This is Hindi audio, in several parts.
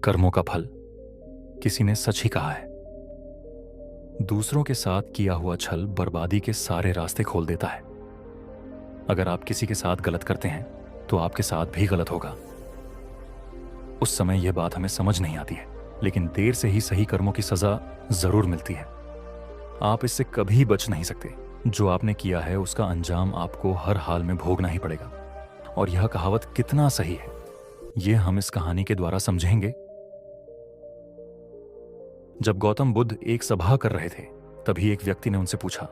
कर्मों का फल किसी ने सच ही कहा है। दूसरों के साथ किया हुआ छल बर्बादी के सारे रास्ते खोल देता है। अगर आप किसी के साथ गलत करते हैं तो आपके साथ भी गलत होगा। उस समय यह बात हमें समझ नहीं आती है, लेकिन देर से ही सही कर्मों की सजा जरूर मिलती है। आप इससे कभी बच नहीं सकते। जो आपने किया है उसका अंजाम आपको हर हाल में भोगना ही पड़ेगा। और यह कहावत कितना सही है, यह हम इस कहानी के द्वारा समझेंगे। जब गौतम बुद्ध एक सभा कर रहे थे, तभी एक व्यक्ति ने उनसे पूछा,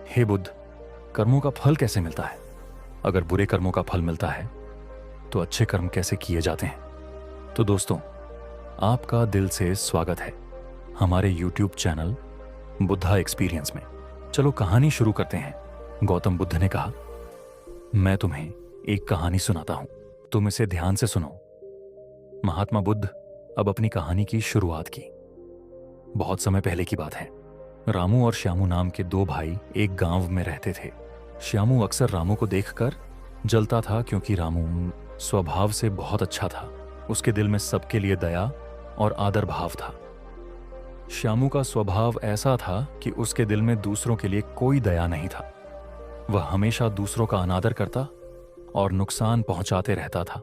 हे बुद्ध, कर्मों का फल कैसे मिलता है? अगर बुरे कर्मों का फल मिलता है तो अच्छे कर्म कैसे किए जाते हैं? तो दोस्तों, आपका दिल से स्वागत है हमारे YouTube चैनल बुद्धा एक्सपीरियंस में। चलो कहानी शुरू करते हैं। गौतम बुद्ध ने कहा, मैं तुम्हें एक कहानी सुनाता हूं, तुम इसे ध्यान से सुनो। महात्मा बुद्ध अब अपनी कहानी की शुरुआत की। बहुत समय पहले की बात है। रामू और श्यामू नाम के दो भाई एक गांव में रहते थे। श्यामू अक्सर रामू को देखकर जलता था, क्योंकि रामू स्वभाव से बहुत अच्छा था। उसके दिल में सबके लिए दया और आदर भाव था। श्यामू का स्वभाव ऐसा था कि उसके दिल में दूसरों के लिए कोई दया नहीं था। वह हमेशा दूसरों का अनादर करता और नुकसान पहुंचाते रहता था।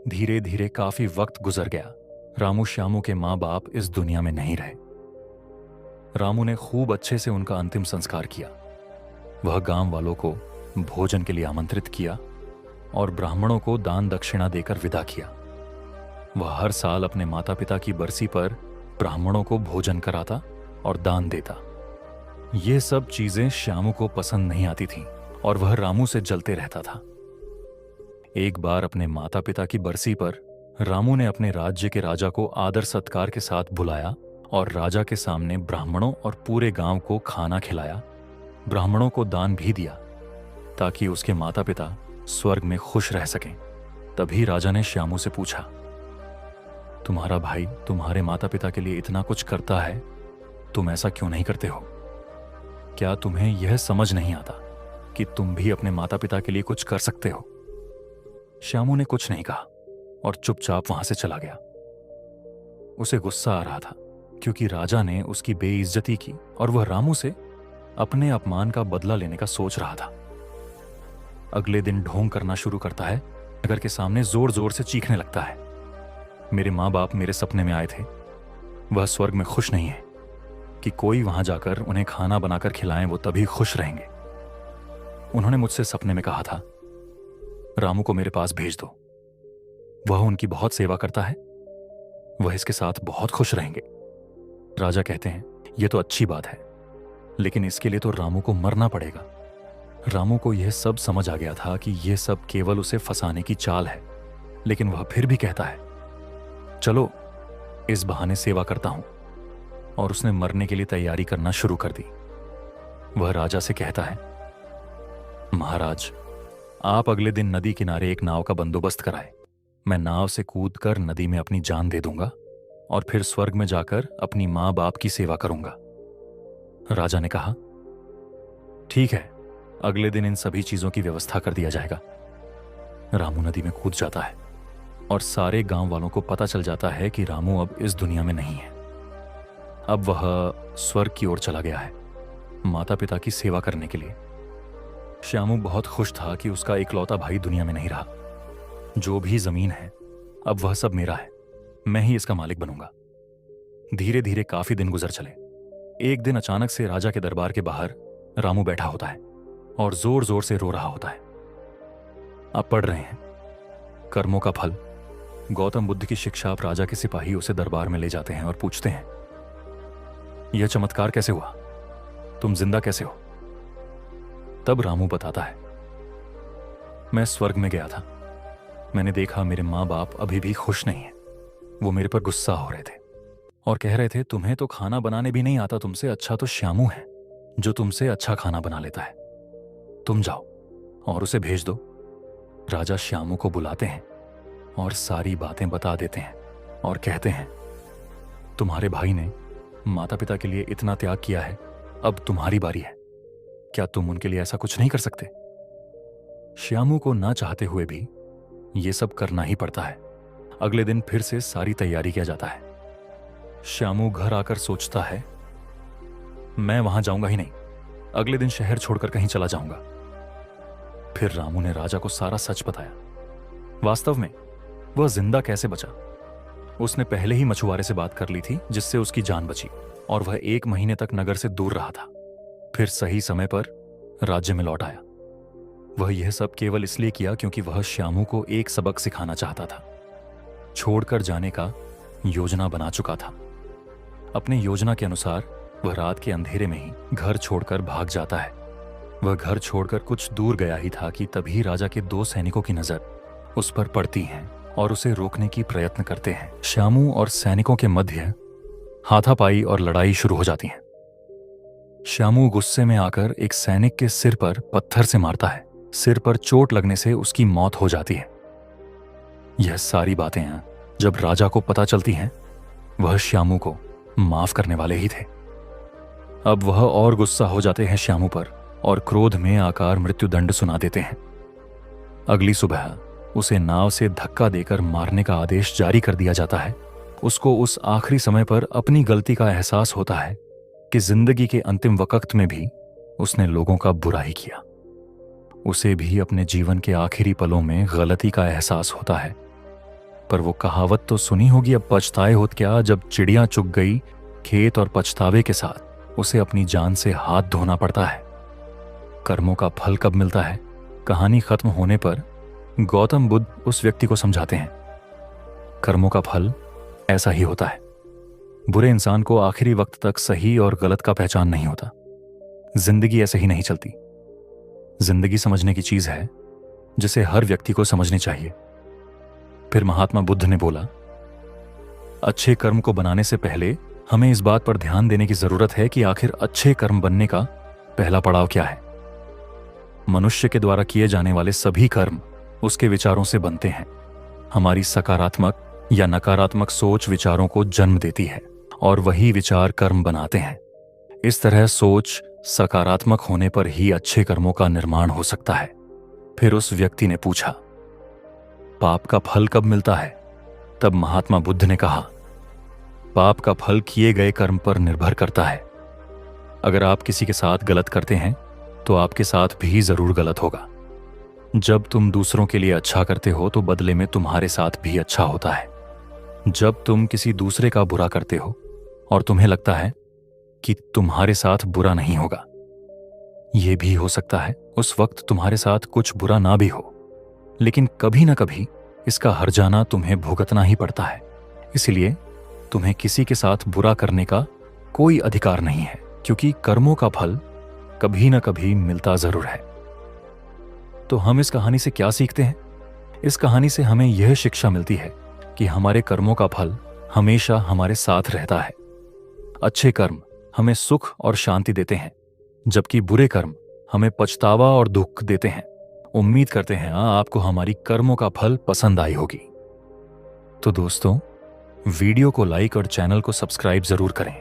धीरे धीरे काफी वक्त गुजर गया। रामू श्यामू के माँ बाप इस दुनिया में नहीं रहे। रामू ने खूब अच्छे से उनका अंतिम संस्कार किया। वह गांव वालों को भोजन के लिए आमंत्रित किया और ब्राह्मणों को दान दक्षिणा देकर विदा किया। वह हर साल अपने माता पिता की बरसी पर ब्राह्मणों को भोजन कराता और दान देता। ये सब चीजें श्यामू को पसंद नहीं आती थीं और वह रामू से जलते रहता था। एक बार अपने माता पिता की बरसी पर रामू ने अपने राज्य के राजा को आदर सत्कार के साथ बुलाया और राजा के सामने ब्राह्मणों और पूरे गांव को खाना खिलाया। ब्राह्मणों को दान भी दिया ताकि उसके माता पिता स्वर्ग में खुश रह सकें। तभी राजा ने श्यामू से पूछा, तुम्हारा भाई तुम्हारे माता पिता के लिए इतना कुछ करता है, तुम ऐसा क्यों नहीं करते हो? क्या तुम्हें यह समझ नहीं आता कि तुम भी अपने माता पिता के लिए कुछ कर सकते हो? श्यामू ने कुछ नहीं कहा और चुपचाप वहां से चला गया। उसे गुस्सा आ रहा था क्योंकि राजा ने उसकी बेइज्जती की और वह रामू से अपने अपमान का बदला लेने का सोच रहा था। अगले दिन ढोंग करना शुरू करता है। नगर के सामने जोर जोर से चीखने लगता है, मेरे माँ बाप मेरे सपने में आए थे। वह स्वर्ग में खुश नहीं है कि कोई वहां जाकर उन्हें खाना बनाकर खिलाएं, वो तभी खुश रहेंगे। उन्होंने मुझसे सपने में कहा था, रामू को मेरे पास भेज दो, वह उनकी बहुत सेवा करता है, वह इसके साथ बहुत खुश रहेंगे। राजा कहते हैं, यह तो अच्छी बात है, लेकिन इसके लिए तो रामू को मरना पड़ेगा। रामू को यह सब समझ आ गया था कि यह सब केवल उसे फंसाने की चाल है, लेकिन वह फिर भी कहता है, चलो इस बहाने सेवा करता हूं। और उसने मरने के लिए तैयारी करना शुरू कर दी। वह राजा से कहता है, महाराज, आप अगले दिन नदी किनारे एक नाव का बंदोबस्त कराए। मैं नाव से कूदकर नदी में अपनी जान दे दूंगा और फिर स्वर्ग में जाकर अपनी मां बाप की सेवा करूंगा। राजा ने कहा, ठीक है, अगले दिन इन सभी चीजों की व्यवस्था कर दिया जाएगा। रामू नदी में कूद जाता है और सारे गांव वालों को पता चल जाता है कि रामू अब इस दुनिया में नहीं है। अब वह स्वर्ग की ओर चला गया है, माता पिता की सेवा करने के लिए। श्यामू बहुत खुश था कि उसका इकलौता भाई दुनिया में नहीं रहा। जो भी जमीन है अब वह सब मेरा है, मैं ही इसका मालिक बनूंगा। धीरे धीरे काफी दिन गुजर चले। एक दिन अचानक से राजा के दरबार के बाहर रामू बैठा होता है और जोर जोर से रो रहा होता है। आप पढ़ रहे हैं, कर्मों का फल। गौतम बुद्ध की शिक्षा आप राजा के सिपाही उसे दरबार में ले जाते हैं और पूछते हैं, यह चमत्कार कैसे हुआ? तुम जिंदा कैसे हो? तब रामू बताता है, मैं स्वर्ग में गया था। मैंने देखा मेरे माँ बाप अभी भी खुश नहीं है। वो मेरे पर गुस्सा हो रहे थे और कह रहे थे, तुम्हें तो खाना बनाने भी नहीं आता, तुमसे अच्छा तो श्यामू है जो तुमसे अच्छा खाना बना लेता है। तुम जाओ और उसे भेज दो। राजा श्यामू को बुलाते हैं और सारी बातें बता देते हैं और कहते हैं, तुम्हारे भाई ने माता पिता के लिए इतना त्याग किया है, अब तुम्हारी बारी है। क्या तुम उनके लिए ऐसा कुछ नहीं कर सकते? श्यामू को ना चाहते हुए भी ये सब करना ही पड़ता है। अगले दिन फिर से सारी तैयारी किया जाता है। श्यामू घर आकर सोचता है, मैं वहां जाऊंगा ही नहीं, अगले दिन शहर छोड़कर कहीं चला जाऊंगा। फिर रामू ने राजा को सारा सच बताया। वास्तव में वह जिंदा कैसे बचा? उसने पहले ही मछुआरे से बात कर ली थी, जिससे उसकी जान बची और वह 1 महीने तक नगर से दूर रहा था। फिर सही समय पर राज्य में लौट आया। वह यह सब केवल इसलिए किया क्योंकि वह श्यामू को एक सबक सिखाना चाहता था। छोड़कर जाने का योजना बना चुका था। अपनी योजना के अनुसार वह रात के अंधेरे में ही घर छोड़कर भाग जाता है। वह घर छोड़कर कुछ दूर गया ही था कि तभी राजा के 2 सैनिकों की नजर उस पर पड़ती है और उसे रोकने की प्रयत्न करते हैं। श्यामू और सैनिकों के मध्य हाथापाई और लड़ाई शुरू हो जाती है। श्यामू गुस्से में आकर एक सैनिक के सिर पर पत्थर से मारता है। सिर पर चोट लगने से उसकी मौत हो जाती है। यह सारी बातें हैं जब राजा को पता चलती हैं, वह श्यामू को माफ करने वाले ही थे। अब वह और गुस्सा हो जाते हैं श्यामू पर और क्रोध में आकर मृत्युदंड सुना देते हैं। अगली सुबह उसे नाव से धक्का देकर मारने का आदेश जारी कर दिया जाता है। उसको उस आखिरी समय पर अपनी गलती का एहसास होता है कि जिंदगी के अंतिम वक्त में भी उसने लोगों का बुरा ही किया। उसे भी अपने जीवन के आखिरी पलों में गलती का एहसास होता है। पर वो कहावत तो सुनी होगी, अब पछताए होत क्या, जब चिड़िया चुग गई खेत और पछतावे के साथ उसे अपनी जान से हाथ धोना पड़ता है। कर्मों का फल कब मिलता है? कहानी खत्म होने पर गौतम बुद्ध उस व्यक्ति को समझाते हैं, कर्मों का फल ऐसा ही होता है। बुरे इंसान को आखिरी वक्त तक सही और गलत का पहचान नहीं होता। जिंदगी ऐसे ही नहीं चलती। जिंदगी समझने की चीज है जिसे हर व्यक्ति को समझनी चाहिए। फिर महात्मा बुद्ध ने बोला, अच्छे कर्म को बनाने से पहले हमें इस बात पर ध्यान देने की जरूरत है कि आखिर अच्छे कर्म बनने का पहला पड़ाव क्या है। मनुष्य के द्वारा किए जाने वाले सभी कर्म उसके विचारों से बनते हैं। हमारी सकारात्मक या नकारात्मक सोच विचारों को जन्म देती है और वही विचार कर्म बनाते हैं। इस तरह सोच सकारात्मक होने पर ही अच्छे कर्मों का निर्माण हो सकता है। फिर उस व्यक्ति ने पूछा, पाप का फल कब मिलता है? तब महात्मा बुद्ध ने कहा, पाप का फल किए गए कर्म पर निर्भर करता है। अगर आप किसी के साथ गलत करते हैं तो आपके साथ भी जरूर गलत होगा। जब तुम दूसरों के लिए अच्छा करते हो तो बदले में तुम्हारे साथ भी अच्छा होता है। जब तुम किसी दूसरे का बुरा करते हो और तुम्हें लगता है कि तुम्हारे साथ बुरा नहीं होगा, यह भी हो सकता है उस वक्त तुम्हारे साथ कुछ बुरा ना भी हो, लेकिन कभी ना कभी इसका हर्जाना तुम्हें भुगतना ही पड़ता है। इसलिए तुम्हें किसी के साथ बुरा करने का कोई अधिकार नहीं है, क्योंकि कर्मों का फल कभी ना कभी मिलता जरूर है। तो हम इस कहानी से क्या सीखते हैं? इस कहानी से हमें यह शिक्षा मिलती है कि हमारे कर्मों का फल हमेशा हमारे साथ रहता है। अच्छे कर्म हमें सुख और शांति देते हैं, जबकि बुरे कर्म हमें पछतावा और दुख देते हैं। उम्मीद करते हैं आपको हमारी कर्मों का फल पसंद आई होगी। तो दोस्तों, वीडियो को लाइक और चैनल को सब्सक्राइब जरूर करें।